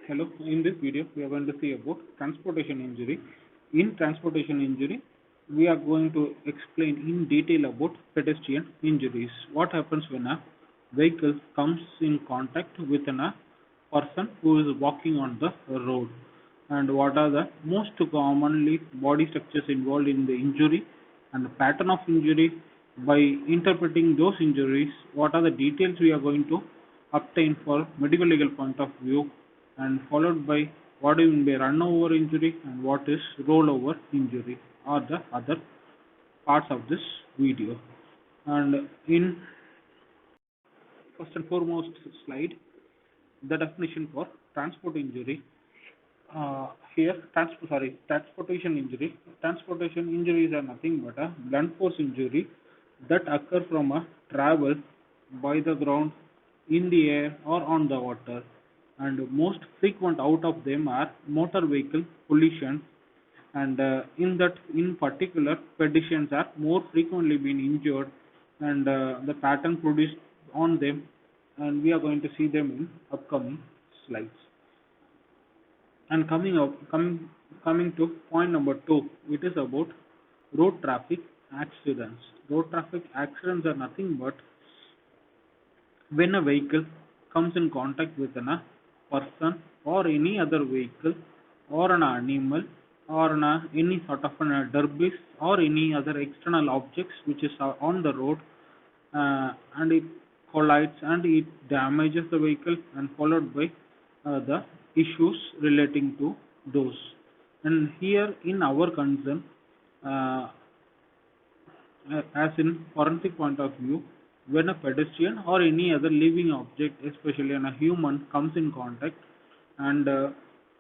Hello, in this video we are going to see about transportation injury. In transportation injury, we are going to explain in detail about pedestrian injuries. What happens when a vehicle comes in contact with a person who is walking on the road, and what are the most commonly body structures involved in the injury and the pattern of injury. By interpreting those injuries, what are the details we are going to obtain for medical legal point of view, and followed by what do you mean by run over injury and what is rollover injury are the other parts of this video. And in first and foremost slide, the definition for transport injury. Here, transportation injury. Transportation injuries are nothing but a blunt force injury that occur from a travel by the ground, in the air, or on the water. And most frequent out of them are motor vehicle collisions. And in particular, pedestrians are more frequently being injured, and the pattern produced on them, and we are going to see them in upcoming slides. And coming to point number 2, it is about road traffic accidents. Road traffic accidents are nothing but when a vehicle comes in contact with a person or any other vehicle or an animal or any sort of a debris or any other external objects which is on the road, and it collides and it damages the vehicle, and followed by the issues relating to those. And here in our concern, uh, as in forensic point of view, when a pedestrian or any other living object, especially a human, comes in contact, and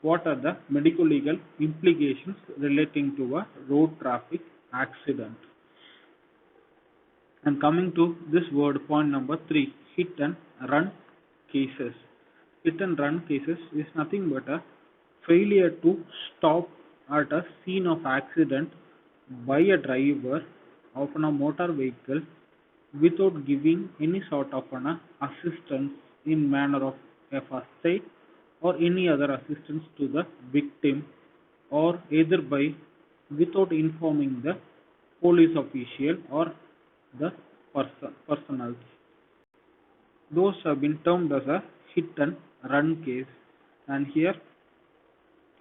what are the medical legal implications relating to a road traffic accident. And coming to this word, point number 3, hit and run cases. Hit and run cases is nothing but a failure to stop at a scene of accident by a driver of a motor vehicle without giving any sort of an assistance in manner of a first aid or any other assistance to the victim, or either by without informing the police official or the personnel. Those have been termed as a hit and run case. And here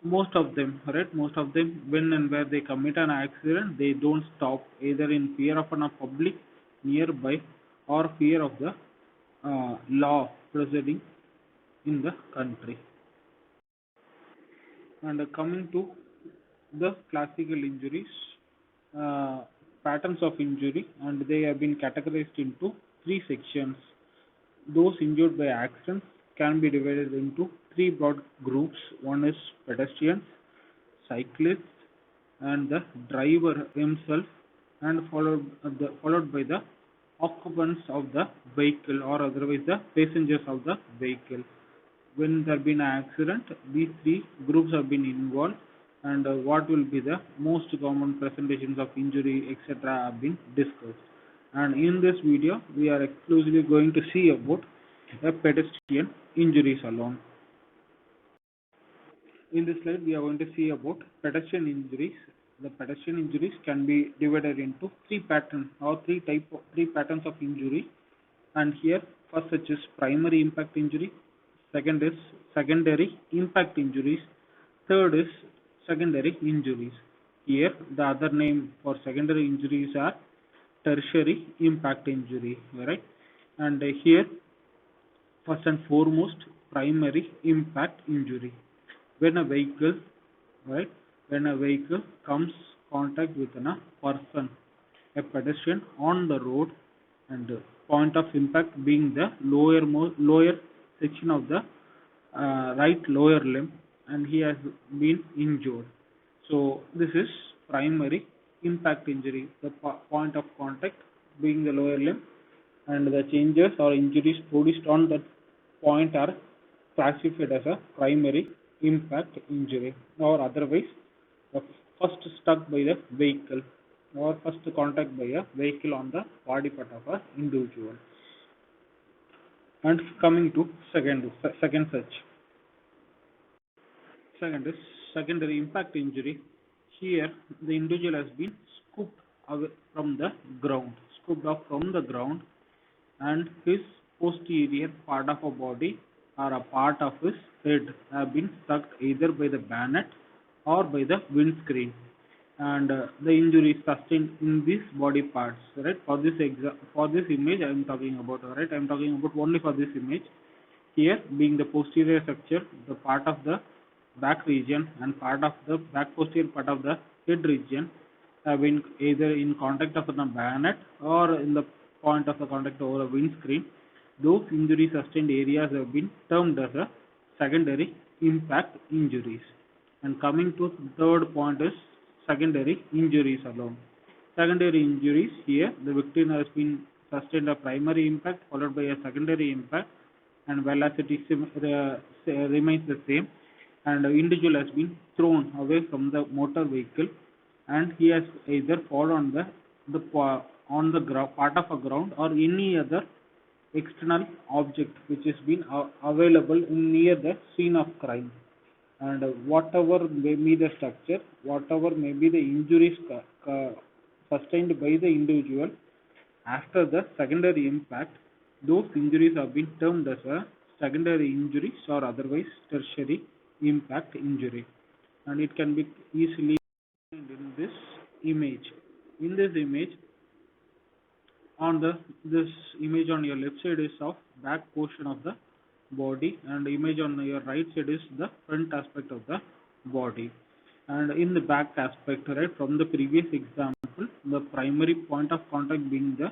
most of them, when and where they commit an accident, they don't stop, either in fear of a public nearby or fear of the law proceeding in the country. And coming to the classical injuries, uh, patterns of injury, and they have been categorized into 3 sections. Those injured by accidents can be divided into 3 broad groups. One is pedestrians, cyclists, and the driver himself, and followed by the occupants of the vehicle, or otherwise the passengers of the vehicle. When there been an accident, these 3 groups have been involved, and what will be the most common presentations of injury, etc., have been discussed. And in this video, we are exclusively going to see about the pedestrian injuries alone. In this slide, we are going to see about pedestrian injuries. The pedestrian injuries can be divided into 3 patterns, or 3 patterns of injury. And here, first such is primary impact injury, second is secondary impact injuries, third is secondary injuries. Here, the other name for secondary injuries are tertiary impact injury, right? And here, first and foremost, primary impact injury. When a vehicle, right, when a vehicle comes contact with a person, a pedestrian on the road, and point of impact being the lower section of the right lower limb, and he has been injured. So this is primary impact injury, the point of contact being the lower limb, and the changes or injuries produced on that point are classified as a primary impact injury, or otherwise first struck by the vehicle, or first contact by a vehicle on the body part of an individual. And coming to second such, Second is secondary impact injury. Here, the individual has been scooped away from the ground, scooped off from the ground, and his posterior part of a body or a part of his head have been sucked either by the bayonet or by the windscreen, and the injury sustained in these body parts, right? For this image I am talking about, right? I am talking about only for this image. Here being the posterior structure, the part of the back region and part of the back posterior part of the head region have been either in contact of the bayonet or in the point of the contact over a windscreen. Those injury sustained areas have been termed as a secondary impact injuries. And coming to third point is secondary injuries alone. Secondary injuries, here the victim has been sustained a primary impact followed by a secondary impact, and velocity remains the same, and the individual has been thrown away from the motor vehicle, and he has either fallen on the part of a ground or any other external object which has been available near the scene of crime. And whatever may be the structure, whatever may be the injuries sustained by the individual after the secondary impact, those injuries have been termed as a secondary injuries or otherwise tertiary impact injury, and it can be easily seen in this image. In this image, this image on your left side is of back portion of the body, and the image on your right side is the front aspect of the body. And in the back aspect, right, from the previous example, the primary point of contact being the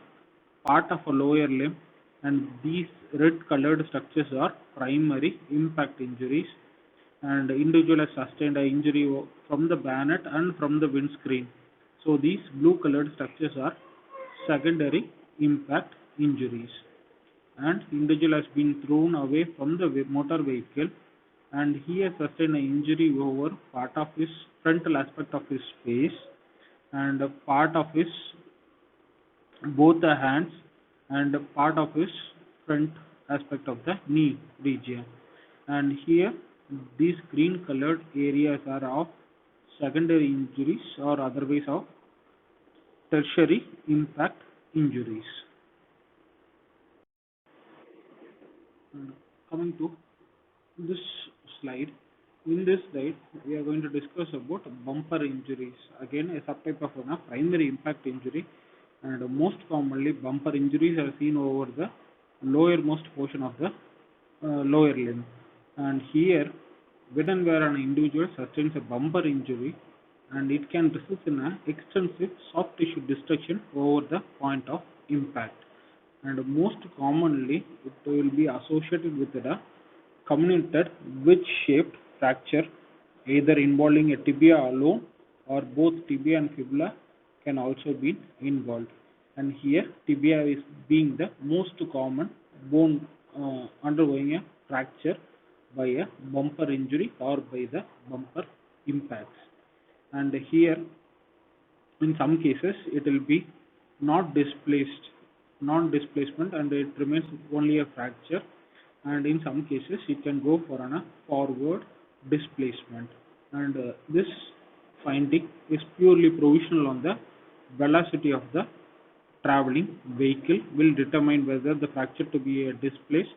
part of a lower limb, and these red colored structures are primary impact injuries, and the individual has sustained an injury from the bayonet and from the windscreen. So these blue colored structures are secondary impact injuries, and individual has been thrown away from the motor vehicle, and he has sustained an injury over part of his frontal aspect of his face and a part of his both the hands and a part of his front aspect of the knee region. And here these green colored areas are of secondary injuries or otherwise of tertiary impact injuries. Coming to this slide, in this slide we are going to discuss about bumper injuries, again a subtype of a primary impact injury, and most commonly bumper injuries are seen over the lowermost portion of the lower limb. And here, when and where an individual sustains a bumper injury, and it can result in an extensive soft tissue destruction over the point of impact, and most commonly it will be associated with a comminuted wedge-shaped fracture, either involving a tibia alone or both tibia and fibula can also be involved. And here tibia is being the most common bone undergoing a fracture by a bumper injury or by the bumper impacts. And here in some cases it will be not displaced, non-displacement, and it remains only a fracture, and in some cases it can go for a forward displacement. And this finding is purely provisional on the velocity of the traveling vehicle will determine whether the fracture to be a displaced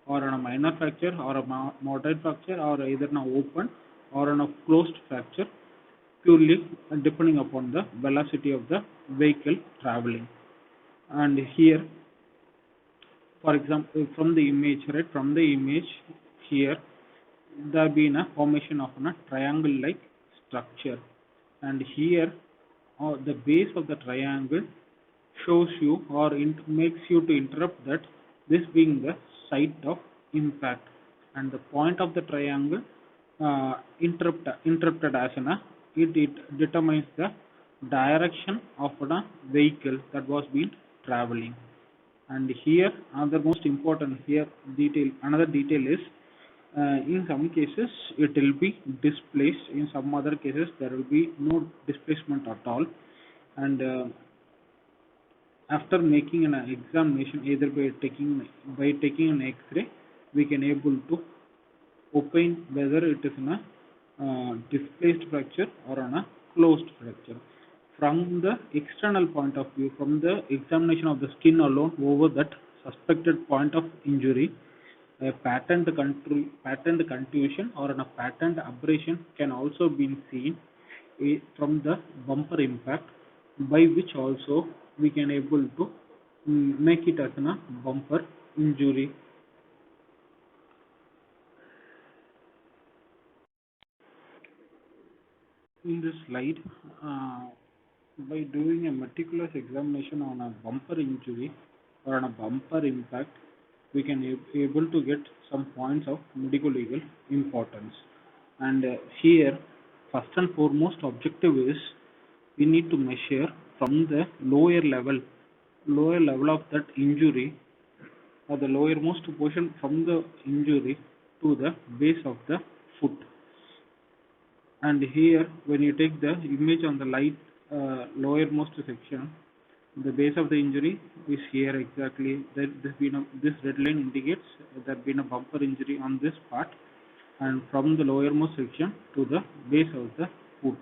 or a minor fracture or a moderate fracture or either an open or a closed fracture, purely depending upon the velocity of the vehicle traveling. And here, for example, from the image, right, from the image here, there been a formation of a triangle like structure, and here the base of the triangle shows you or makes you to interrupt that this being the site of impact, and the point of the triangle interrupted as it determines the direction of a vehicle that was being traveling. And here another most important another detail is in some cases it will be displaced, in some other cases there will be no displacement at all. And after making an examination, either by taking an X-ray, we can able to opine whether it is displaced fracture or on a closed fracture. From the external point of view, from the examination of the skin alone over that suspected point of injury, a patterned contusion or a patterned abrasion can also be seen from the bumper impact, by which also we can able to make it as a bumper injury. In this slide, by doing a meticulous examination on a bumper injury or on a bumper impact, we can able to get some points of medical legal importance. And here, first and foremost objective is we need to measure from the lower level of that injury, or the lowermost portion from the injury to the base of the foot. And here, when you take the image on the lowermost section, the base of the injury is here exactly. This red line indicates there has been a bumper injury on this part, and from the lowermost section to the base of the foot,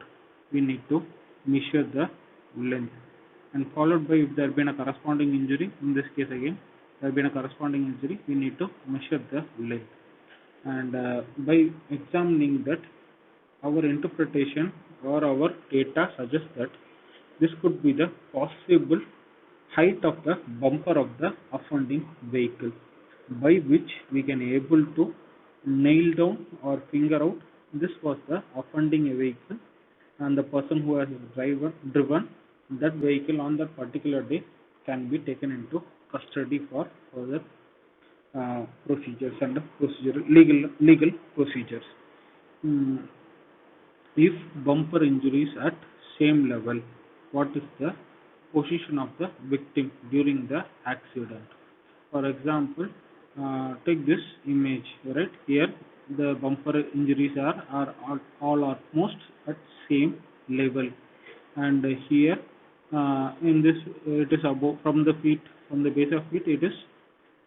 we need to measure the length, and followed by if there has been a corresponding injury. In this case again, there has been a corresponding injury. We need to measure the length, and by examining that, our interpretation or our data suggests that this could be the possible height of the bumper of the offending vehicle, by which we can able to nail down or figure out this was the offending vehicle, and the person who has driven that vehicle on that particular day can be taken into custody for further procedures and legal procedures. If bumper injuries at same level, what is the position of the victim during the accident? For example, take this image right here. The bumper injuries are all almost at same level, and here in this it is above from the base of feet it is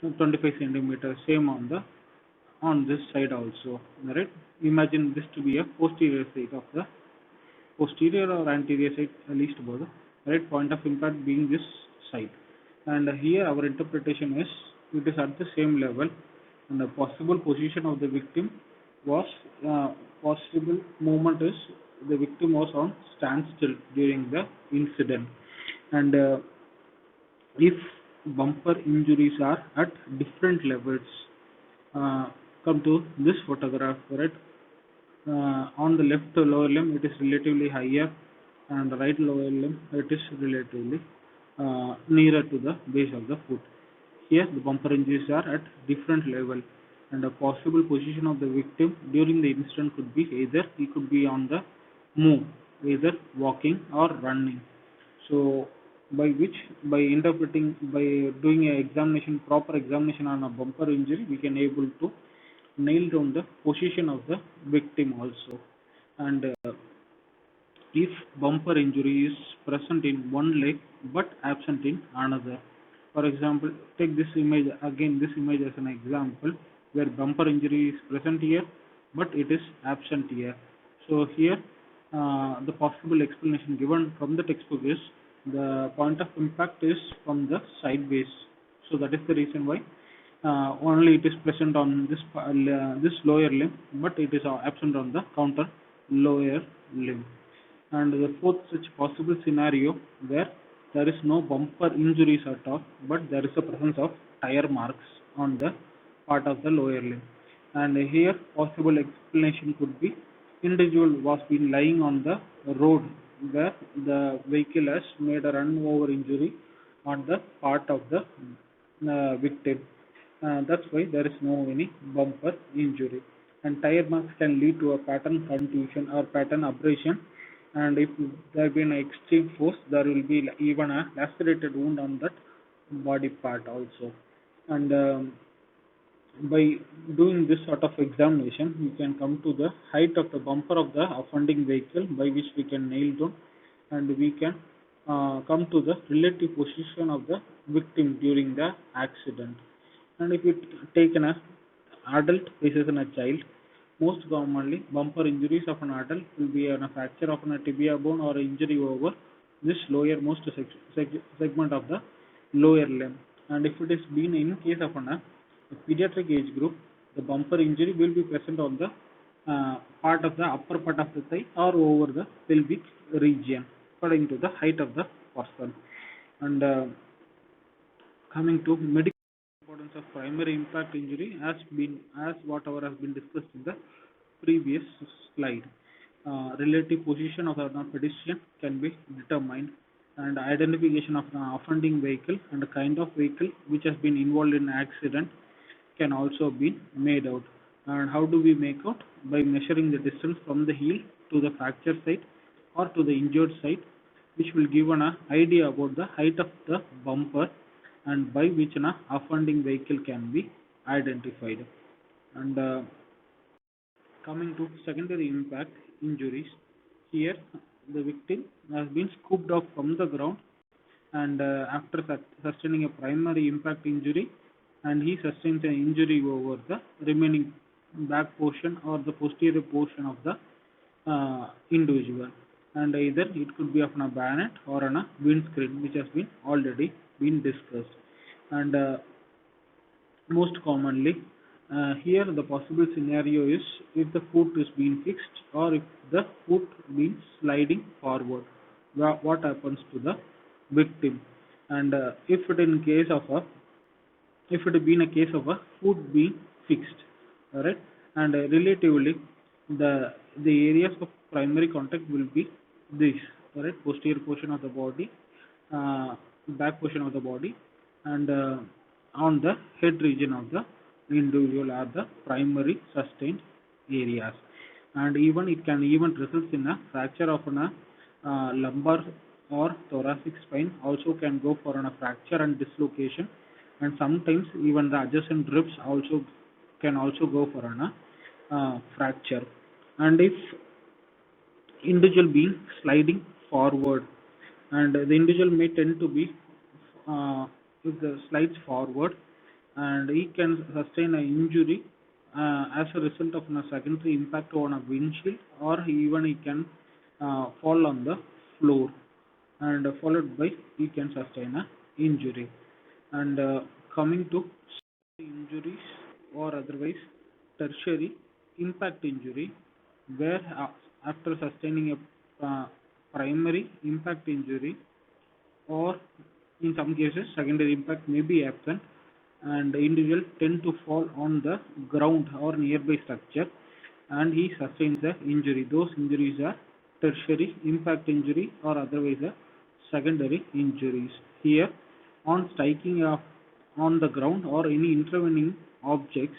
25 centimeters. Same on this side also, right? Imagine this to be a posterior side of the posterior or anterior side, at least both, right? Point of impact being this side, and here our interpretation is it is at the same level, and the possible position of the victim was possible movement is the victim was on standstill during the incident, and if bumper injuries are at different levels, come to this photograph, right? On the left lower limb it is relatively higher, and the right lower limb it is relatively nearer to the base of the foot. Here the bumper injuries are at different level, and a possible position of the victim during the incident could be either he could be on the move, either walking or running. So by doing a proper examination on a bumper injury, we can able to nail down the position of the victim also. And if bumper injury is present in one leg but absent in another, for example, take this image again, this image as an example where bumper injury is present here but it is absent here. So here the possible explanation given from the textbook is the point of impact is from the sideways. So that is the reason why only it is present on this lower limb, but it is absent on the counter lower limb. And the fourth such possible scenario where there is no bumper injuries at all, but there is a presence of tire marks on the part of the lower limb. And here possible explanation could be individual was been lying on the road where the vehicle has made a run over injury on the part of the victim. That's why there is no any bumper injury. And tire marks can lead to a pattern contusion or pattern abrasion, and if there has been extreme force, there will be even a lacerated wound on that body part also. And by doing this sort of examination, we can come to the height of the bumper of the offending vehicle, by which we can nail down, and we can come to the relative position of the victim during the accident. And if it taken as adult versus a child, Most commonly, bumper injuries of an adult will be a fracture of a tibia bone or injury over this lowermost segment of the lower limb. And if it is been in case of a pediatric age group, the bumper injury will be present on the part of the upper part of the thigh or over the pelvic region, according to the height of the person. And coming to medical importance of primary impact injury as whatever has been discussed in the previous slide. Relative position of the pedestrian can be determined, and identification of the offending vehicle and the kind of vehicle which has been involved in accident can also be made out. And how do we make out? By measuring the distance from the heel to the fracture site or to the injured site, which will give an idea about the height of the bumper and by which an offending vehicle can be identified. And coming to secondary impact injuries, here the victim has been scooped off from the ground and after sustaining a primary impact injury, and he sustains an injury over the remaining back portion or the posterior portion of the individual, and either it could be of a bayonet or on a windscreen, which has been already been discussed. And most commonly, here the possible scenario is if the foot is being fixed or if the foot being sliding forward, what happens to the victim. And if it been a case of a foot being fixed, all right, and relatively the areas of primary contact will be this, all right, posterior portion of the body, back portion of the body, and on the head region of the individual are the primary sustained areas. And even it can even result in a fracture of a lumbar or thoracic spine, also can go for a fracture and dislocation, and sometimes even the adjacent ribs also can also go for a fracture. And if individual being sliding forward, and the individual may tend to be if the slides forward, and he can sustain an injury as a result of a secondary impact on a windshield, or even he can fall on the floor, and followed by he can sustain a injury. And coming to injuries or otherwise tertiary impact injury, where after sustaining a primary impact injury, or in some cases secondary impact may be absent, and the individual tend to fall on the ground or nearby structure and he sustains the injury. Those injuries are tertiary impact injury or otherwise secondary injuries. Here, on striking on the ground or any intervening objects,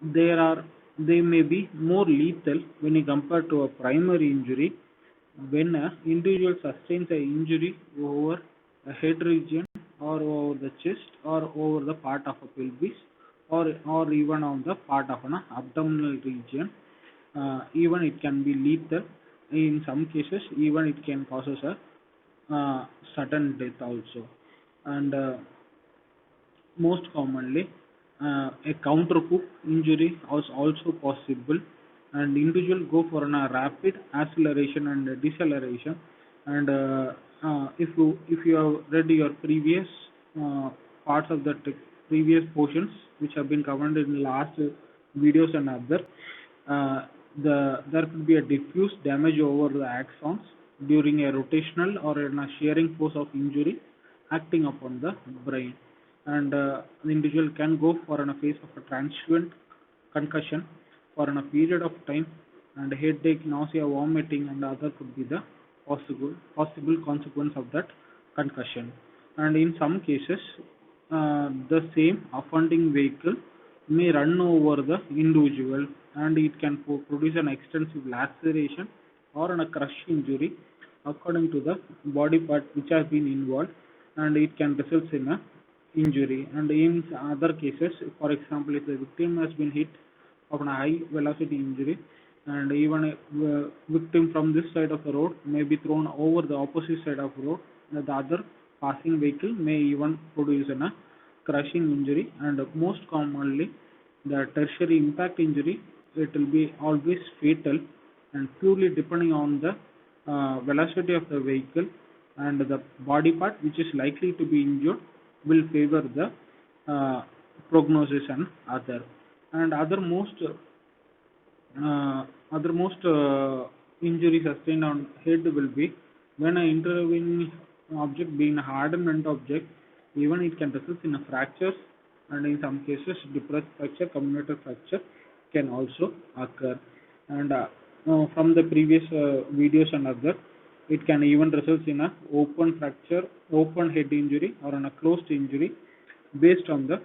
they may be more lethal when you compare to a primary injury. When an individual sustains an injury over a head region or over the chest or over the part of a pelvis or even on the part of an abdominal region, even it can be lethal. In some cases, even it can cause a sudden death also. And most commonly, a counter hook injury is also possible, and individual go for a rapid acceleration and deceleration. And if you have read your previous parts of the previous portions which have been covered in last videos and other, there could be a diffuse damage over the axons during a rotational or a shearing force of injury acting upon the brain, and the individual can go for a phase of a transient concussion for a period of time, and headache, nausea, vomiting, and other could be the possible consequence of that concussion. And in some cases, the same offending vehicle may run over the individual, and it can produce an extensive laceration or a crush injury according to the body part which has been involved, and it can result in a injury. And in other cases, for example, if the victim has been hit of a high velocity injury, and even a victim from this side of the road may be thrown over the opposite side of the road, and the other passing vehicle may even produce a crushing injury. And most commonly, The tertiary impact injury, it will be always fatal and purely depending on the velocity of the vehicle, and the body part which is likely to be injured will favor the prognosis and other. And other most injury sustained on head will be when an intervening object being a hardened object, even it can result in a fractures, and in some cases depressed fracture, comminuted fracture can also occur. And from the previous videos and other, it can even result in a open fracture, open head injury, or on a closed injury based on the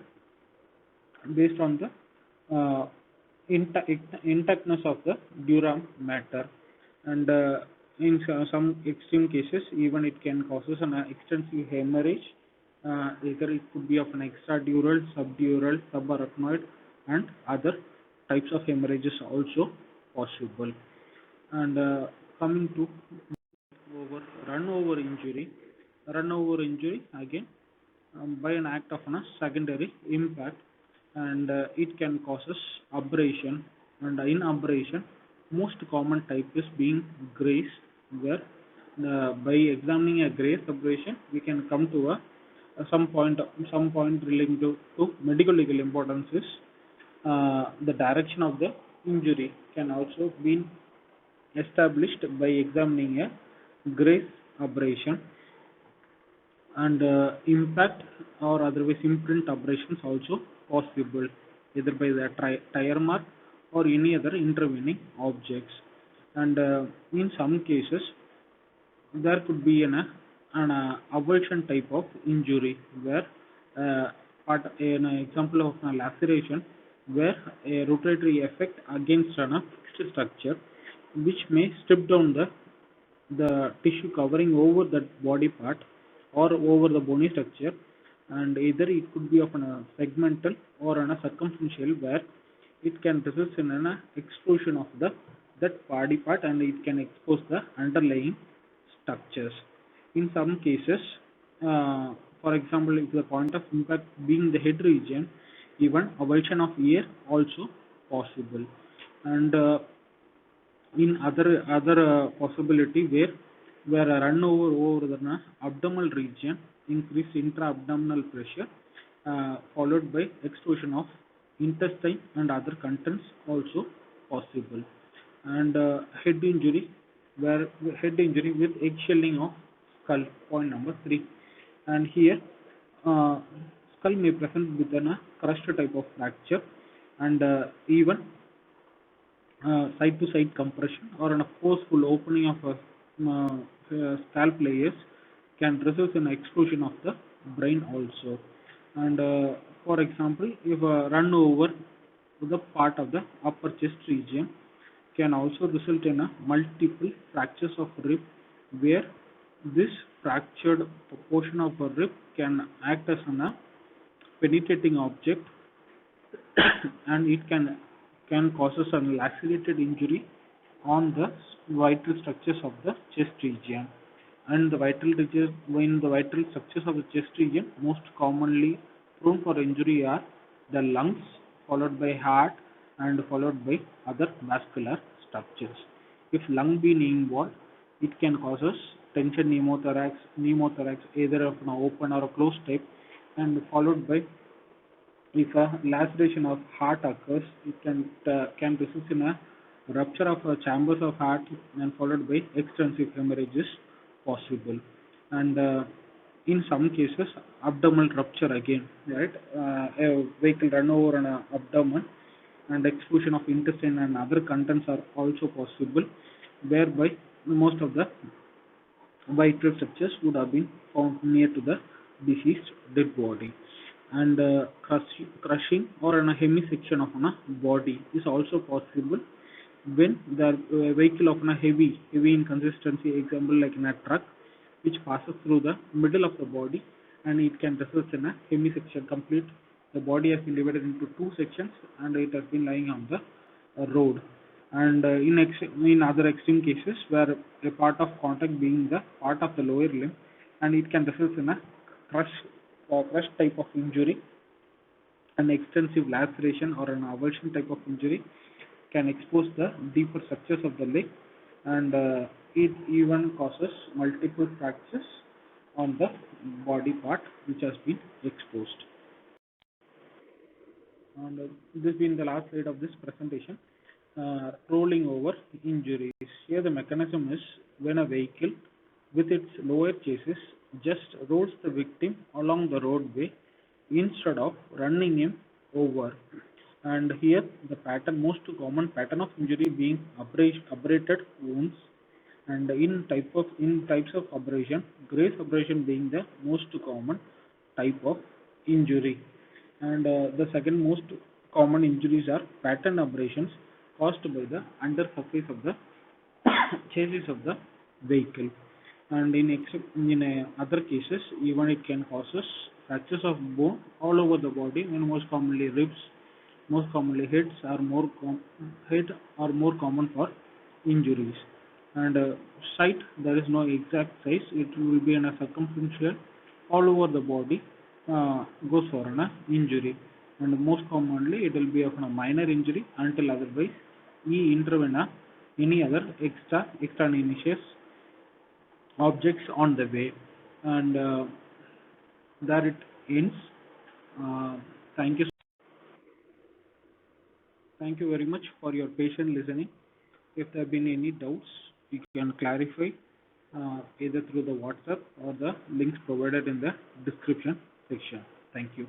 intactness of the dura mater. And in some extreme cases, even it can causes an extensive hemorrhage. Either it could be of an extradural, subdural, subarachnoid, and other types of hemorrhages also possible. And coming to run over injury. Run over injury again by an act of a secondary impact, and it can causes abrasion. And in abrasion, most common type is being graze, where by examining a graze abrasion we can come to some point relating to medical legal importance is the direction of the injury can also be established by examining a graze abrasion. And impact or otherwise imprint abrasions also possible, either by the tire mark or any other intervening objects. And in some cases there could be an avulsion type of injury, where an example of a laceration where a rotatory effect against a fixed structure which may strip down the tissue covering over that body part or over the bony structure, and either it could be of a segmental or a circumferential, where it can result in an explosion of that body part, and it can expose the underlying structures. In some cases, for example, if the point of impact being the head region, even avulsion of ear also possible. And in other possibility, where a run over the abdominal region, increase intra-abdominal pressure, followed by explosion of intestine and other contents also possible. And head injury, where head injury with egg-shelling of skull, point number 3. And here skull may present with a crushed type of fracture, and even side-to-side compression or a forceful opening of scalp layers can result in explosion of the brain also. And for example, if a run over the part of the upper chest region can also result in a multiple fractures of rib, where this fractured portion of a rib can act as a penetrating object and it can causes a lacerated injury on the vital structures of the chest region. And the vital structures of the chest region most commonly prone for injury are the lungs, followed by heart, and followed by other vascular structures. If lung being involved, it can causes tension pneumothorax, either of an open or a closed type, and followed by, if a laceration of heart occurs, it can result in a rupture of chambers of heart, and followed by extensive hemorrhages possible. And in some cases, abdominal rupture again, right? A vehicle run over an abdomen, and explosion of intestine and other contents are also possible, whereby most of the vital structures would have been found near to the deceased dead body. And crushing or a hemisection of a body is also possible when the vehicle of a heavy in consistency, example like in a truck, which passes through the middle of the body, and it can result in a hemisection complete. The body has been divided into two sections, and it has been lying on the road. And in other extreme cases, where a part of contact being the part of the lower limb, and it can result in a crush type of injury, An extensive laceration or an avulsion type of injury can expose the deeper structures of the leg, and it even causes multiple fractures on the body part which has been exposed. And this being the last slide of this presentation, rolling over injuries. Here the mechanism is when a vehicle with its lower chassis just rolls the victim along the roadway instead of running him over. And here the most common pattern of injury being abrated wounds, and in types of abrasion, graze abrasion being the most common type of injury. And the second most common injuries are pattern abrasions caused by the undersurface of the chassis of the vehicle. And in other cases, even it can causes fractures of bone all over the body, and most commonly ribs, most commonly head are more common for injuries. And site, there is no exact size, it will be in a circumferential all over the body, goes for an injury, and most commonly it will be of a minor injury until otherwise intervene any other extraneous objects on the way. And there it ends. uh, thank you thank you very much for your patient listening. If there have been any doubts, you can clarify either through the WhatsApp or the links provided in the description section. Thank you.